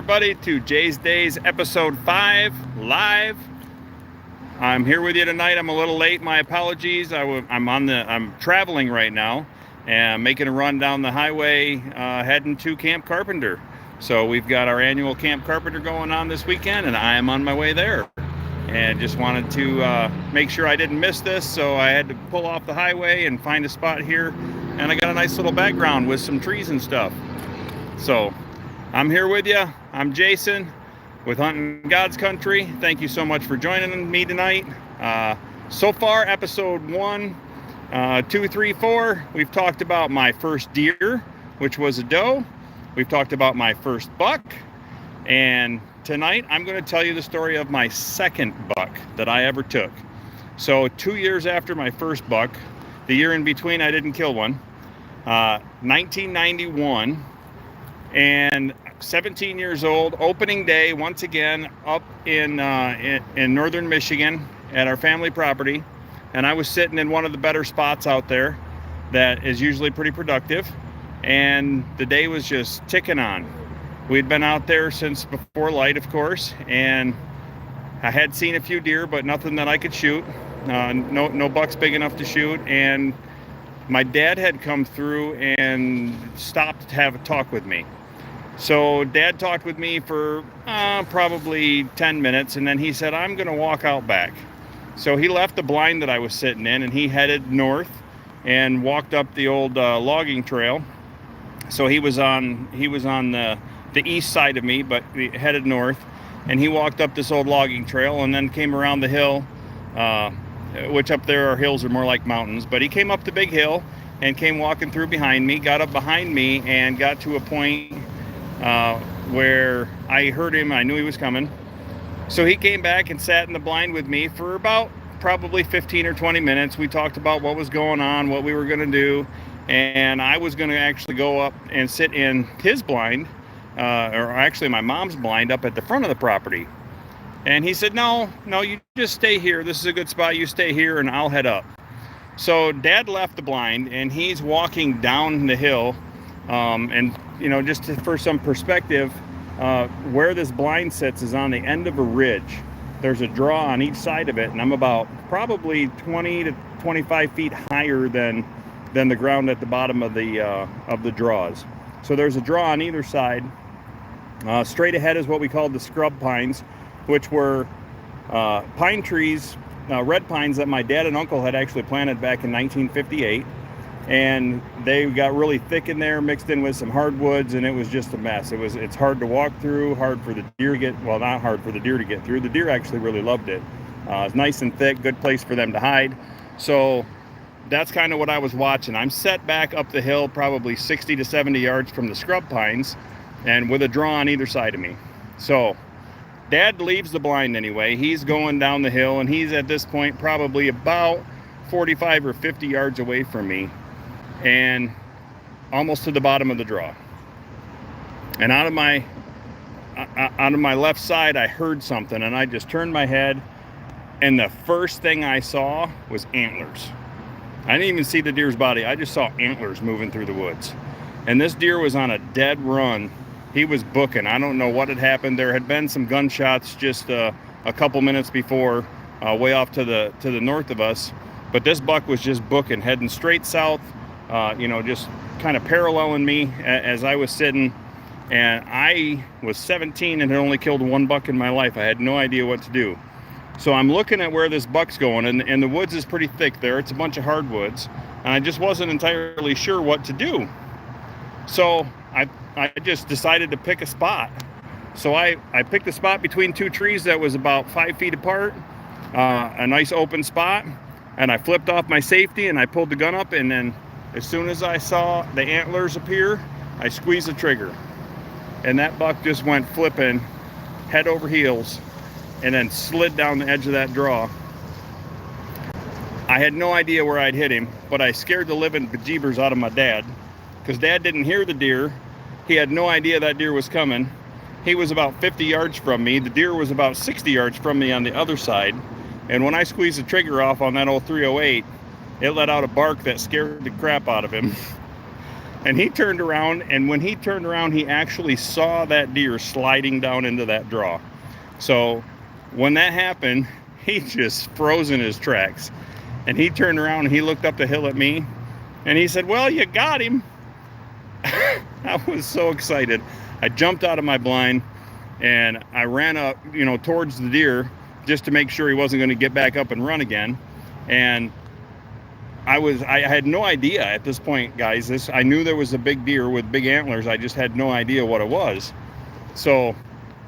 everybody, to Jay's Days episode 5 live. I'm here with you tonight. I'm a little late. My apologies. I'm traveling right now and making a run down the highway heading to Camp Carpenter. So we've got our annual Camp Carpenter going on this weekend, and I am on my way there. And just wanted to make sure I didn't miss this, so I had to pull off the highway and find a spot here. And I got a nice little background with some trees and stuff. So I'm here with you. I'm Jason with Hunting God's Country. Thank you so much for joining me tonight. So far, episode 1, 2, 3, 4, we've talked about my first deer, which was a doe. We've talked about my first buck. And tonight, I'm going to tell you the story of my second buck that I ever took. So 2 years after my first buck, the year in between I didn't kill one, 1991, and 17 years old, opening day, once again, up in northern Michigan at our family property. And I was sitting in one of the better spots out there that is usually pretty productive. And the day was just ticking on. We'd been out there since before light, of course, and I had seen a few deer, but nothing that I could shoot. No bucks big enough to shoot. And my dad had come through and stopped to have a talk with me. So Dad talked with me for probably 10 minutes, and then he said, I'm going to walk out back. So he left the blind that I was sitting in, and he headed north and walked up the old logging trail. So he was on the east side of me, but he headed north, and he walked up this old logging trail and then came around the hill, which up there are hills are more like mountains, but he came up the big hill and came walking through behind me, got up behind me, and got to a point where I heard him. I knew he was coming. So he came back and sat in the blind with me for about probably 15 or 20 minutes. We talked about what was going on, what we were going to do, and I was going to actually go up and sit in his blind, or actually my mom's blind, up at the front of the property. And he said, no, you just stay here. This is a good spot. You stay here and I'll head up. So Dad left the blind and he's walking down the hill. And just for some perspective, where this blind sits is on the end of a ridge. There's a draw on each side of it, and I'm about probably 20 to 25 feet higher than the ground at the bottom of the draws. So there's a draw on either side. Straight ahead is what we called the scrub pines, which were pine trees, red pines that my dad and uncle had actually planted back in 1958. And they got really thick in there, mixed in with some hardwoods, and it was just a mess. It's hard to walk through, hard for the deer to get, well, not hard for the deer to get through. The deer actually really loved it. It's nice and thick, good place for them to hide. So that's kind of what I was watching. I'm set back up the hill, probably 60 to 70 yards from the scrub pines, and with a draw on either side of me. So Dad leaves the blind anyway. He's going down the hill, and he's at this point probably about 45 or 50 yards away from me, and almost to the bottom of the draw. And out of my left side, I heard something, and I just turned my head, and the first thing I saw was antlers. I didn't even see the deer's body. I just saw antlers moving through the woods. And this deer was on a dead run. He was booking. I don't know what had happened. There had been some gunshots just a couple minutes before, way off to the north of us. But this buck was just booking, heading straight south, just kind of paralleling me as I was sitting. And I was 17 and had only killed one buck in my life. I had no idea what to do. So I'm looking at where this buck's going, and the woods is pretty thick there. It's a bunch of hardwoods, and I just wasn't entirely sure what to do. So I just decided to pick a spot. So I picked a spot between two trees that was about 5 feet apart, a nice open spot, and I flipped off my safety and I pulled the gun up, and then as soon as I saw the antlers appear, I squeezed the trigger. And that buck just went flipping head over heels and then slid down the edge of that draw. I had no idea where I'd hit him, but I scared the living bejeebers out of my dad, because Dad didn't hear the deer. He had no idea that deer was coming. He was about 50 yards from me. The deer was about 60 yards from me on the other side. And when I squeezed the trigger off on that old 308, it let out a bark that scared the crap out of him. And he turned around, and when he turned around, he actually saw that deer sliding down into that draw. So when that happened, he just froze in his tracks. And he turned around and he looked up the hill at me and he said, "Well, you got him." I was so excited. I jumped out of my blind and I ran up, towards the deer just to make sure he wasn't going to get back up and run again. And I had no idea at this point, guys. I knew there was a big deer with big antlers. I just had no idea what it was. So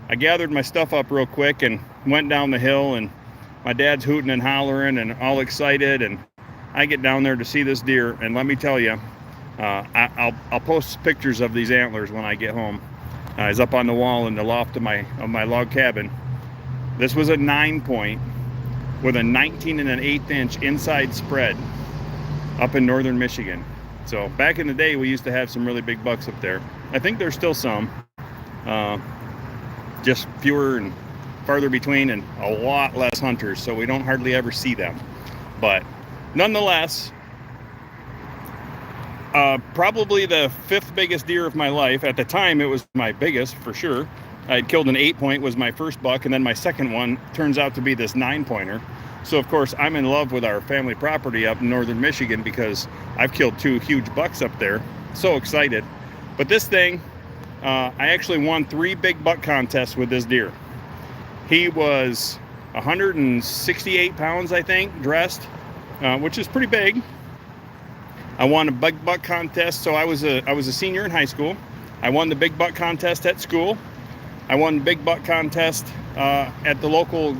I gathered my stuff up real quick and went down the hill, and my dad's hooting and hollering and all excited, and I get down there to see this deer, and let me tell you, I'll post pictures of these antlers when I get home. It's up on the wall in the loft of my log cabin. This was a 9-point with a 19 1/8 inch inside spread up in northern Michigan. So back in the day, we used to have some really big bucks up there. I think there's still some, just fewer and farther between, and a lot less hunters, so we don't hardly ever see them. But nonetheless, probably the 5th biggest deer of my life. At the time, it was my biggest for sure. I had killed an 8-point, was my first buck, and then my second one turns out to be this 9-pointer. So of course I'm in love with our family property up in northern Michigan because I've killed 2 huge bucks up there. So excited. But this thing, I actually won 3 big buck contests with this deer. He was 168 pounds, I think, dressed, which is pretty big. I won a big buck contest. So I was a senior in high school. I won the big buck contest at school. I won the big buck contest at the local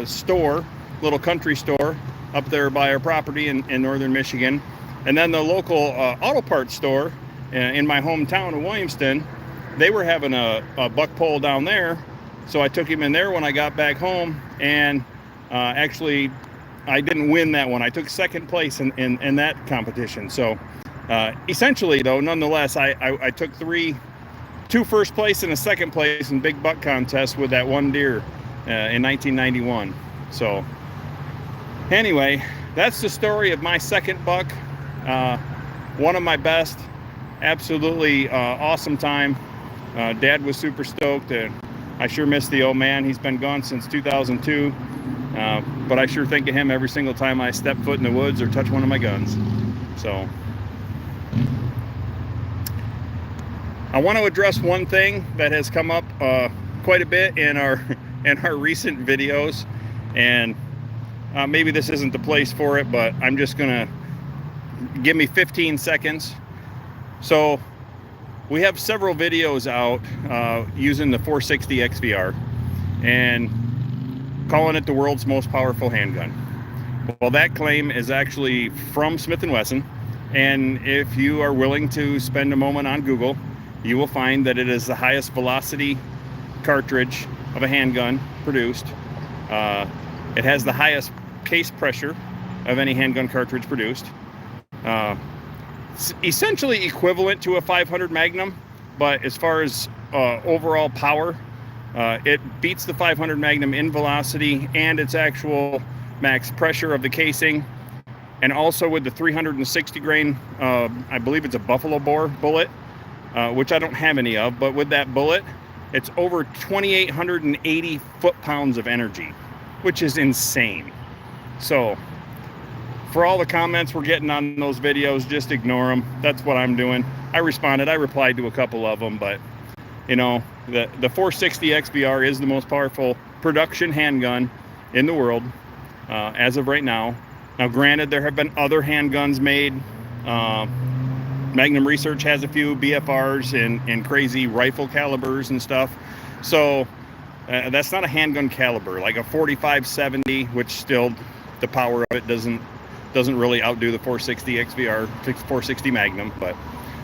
store, little country store up there by our property in northern Michigan. And then the local auto parts store in my hometown of Williamston, they were having a buck pole down there. So I took him in there when I got back home, and actually I didn't win that one. I took 2nd place in that competition. So essentially though, nonetheless, I took 2 first place and a 2nd place in big buck contests with that one deer in 1991. So anyway, that's the story of my 2nd buck. One of my best. Absolutely awesome time. Dad was super stoked. I sure miss the old man. He's been gone since 2002. But I sure think of him every single time I step foot in the woods or touch one of my guns. So I want to address one thing that has come up quite a bit in our recent videos, and maybe this isn't the place for it, but I'm just gonna give me 15 seconds. So we have several videos out using the 460 XVR and calling it the world's most powerful handgun. Well, that claim is actually from Smith & Wesson, and if you are willing to spend a moment on Google, you will find that it is the highest velocity cartridge of a handgun produced. It has the highest case pressure of any handgun cartridge produced. It's essentially equivalent to a 500 Magnum, but as far as overall power, it beats the 500 Magnum in velocity and its actual max pressure of the casing, and also with the 360 grain, I believe it's a buffalo bore bullet, which I don't have any of, but with that bullet, it's over 2,880 foot-pounds of energy, which is insane. So for all the comments we're getting on those videos, just ignore them. That's what I'm doing. I replied to a couple of them, but the 460 XVR is the most powerful production handgun in the world as of right now. Now, granted, there have been other handguns made. Magnum Research has a few BFRs and crazy rifle calibers and stuff. So that's not a handgun caliber, like a 45-70, which still the power of it doesn't really outdo the 460 XVR, 460 Magnum. But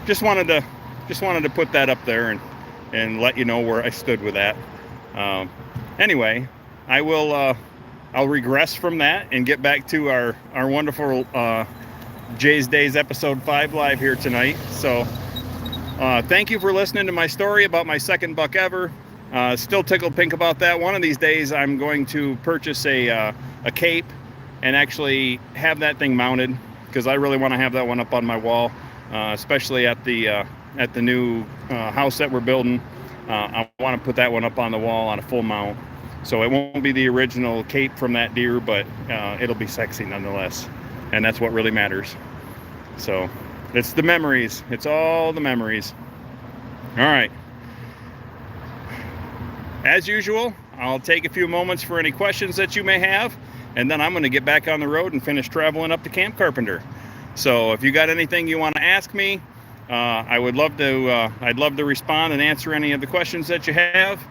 just wanted to put that up there and let you know where I stood with that. Anyway, I'll regress from that and get back to our wonderful Jay's Days episode 5 live here tonight. So thank you for listening to my story about my 2nd buck ever. Still tickled pink about that. One of these days I'm going to purchase a cape and actually have that thing mounted, because I really want to have that one up on my wall. especially at the new house that we're building. I want to put that one up on the wall on a full mount. So it won't be the original cape from that deer, but it'll be sexy nonetheless. And that's what really matters. So it's the memories. It's all the memories. All right. As usual, I'll take a few moments for any questions that you may have, and then I'm going to get back on the road and finish traveling up to Camp Carpenter. So if you got anything you want to ask me, I'd love to respond and answer any of the questions that you have.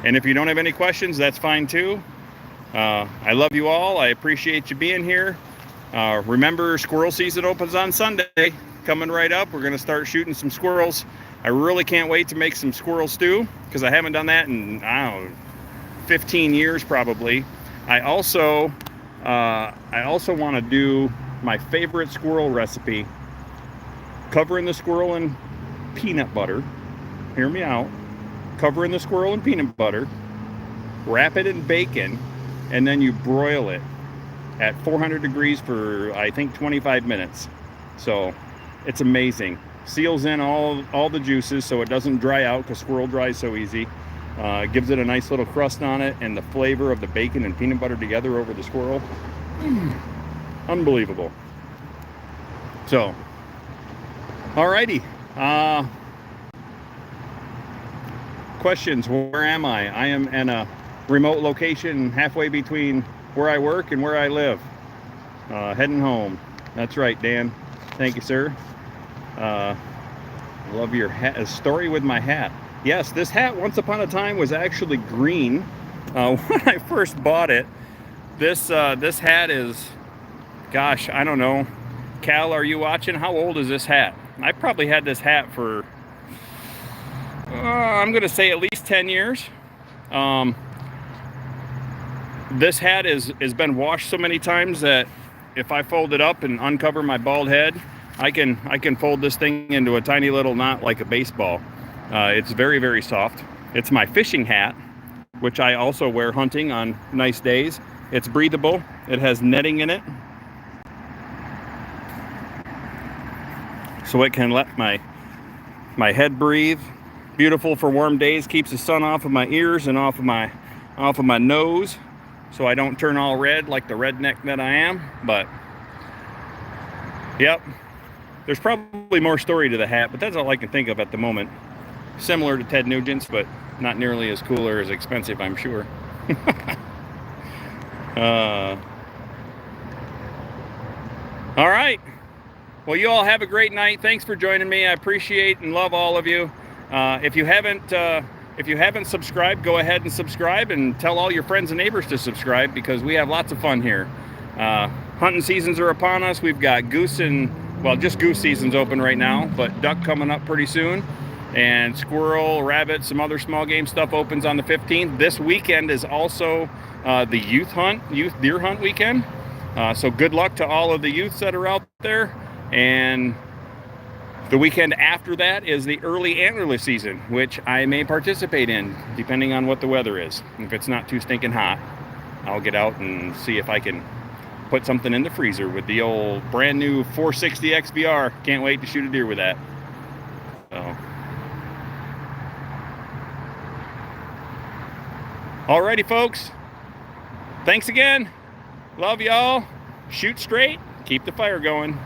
And if you don't have any questions, that's fine too. I love you all. I appreciate you being here. Remember, squirrel season opens on Sunday. Coming right up. We're going to start shooting some squirrels. I really can't wait to make some squirrel stew because I haven't done that in, I don't know, 15 years probably. I also want to do my favorite squirrel recipe, covering the squirrel in peanut butter. Hear me out. Covering the squirrel in peanut butter, wrap it in bacon, and then you broil it at 400 degrees for, I think, 25 minutes. So it's amazing. Seals in all the juices so it doesn't dry out, because squirrel dries so easy. Gives it a nice little crust on it, and the flavor of the bacon and peanut butter together over the squirrel. Unbelievable. So, alrighty. Questions. Where am I? I am in a remote location halfway between where I work and where I live. Heading home. That's right, Dan. Thank you, sir. Love your hat. A story with my hat. Yes, this hat once upon a time was actually green. When I first bought it, this hat is, gosh, I don't know. Cal, are you watching? How old is this hat? I probably had this hat for, I'm going to say at least 10 years. This hat has been washed so many times that if I fold it up and uncover my bald head, I can fold this thing into a tiny little knot like a baseball. It's very, very soft. It's my fishing hat, which I also wear hunting on nice days. It's breathable. It has netting in it, so it can let my head breathe. Beautiful for warm days. Keeps the sun off of my ears and off of my nose, so I don't turn all red like the redneck that I am. But yep, there's probably more story to the hat, but that's all I can think of at the moment. Similar to Ted Nugent's, but not nearly as cool or as expensive, I'm sure. All right. Well, you all have a great night. Thanks for joining me. I appreciate and love all of you. If you haven't subscribed, go ahead and subscribe, and tell all your friends and neighbors to subscribe, because we have lots of fun here. Hunting seasons are upon us. We've got goose and, well, just goose season's open right now, but duck coming up pretty soon. And squirrel, rabbit, some other small game stuff opens on the 15th. This weekend is also the youth deer hunt weekend. So good luck to all of the youths that are out there. And the weekend after that is the early antlerless season, which I may participate in, depending on what the weather is. If it's not too stinking hot, I'll get out and see if I can put something in the freezer with the old brand new 460 XVR. Can't wait to shoot a deer with that. So. Alrighty, folks. Thanks again. Love y'all. Shoot straight. Keep the fire going.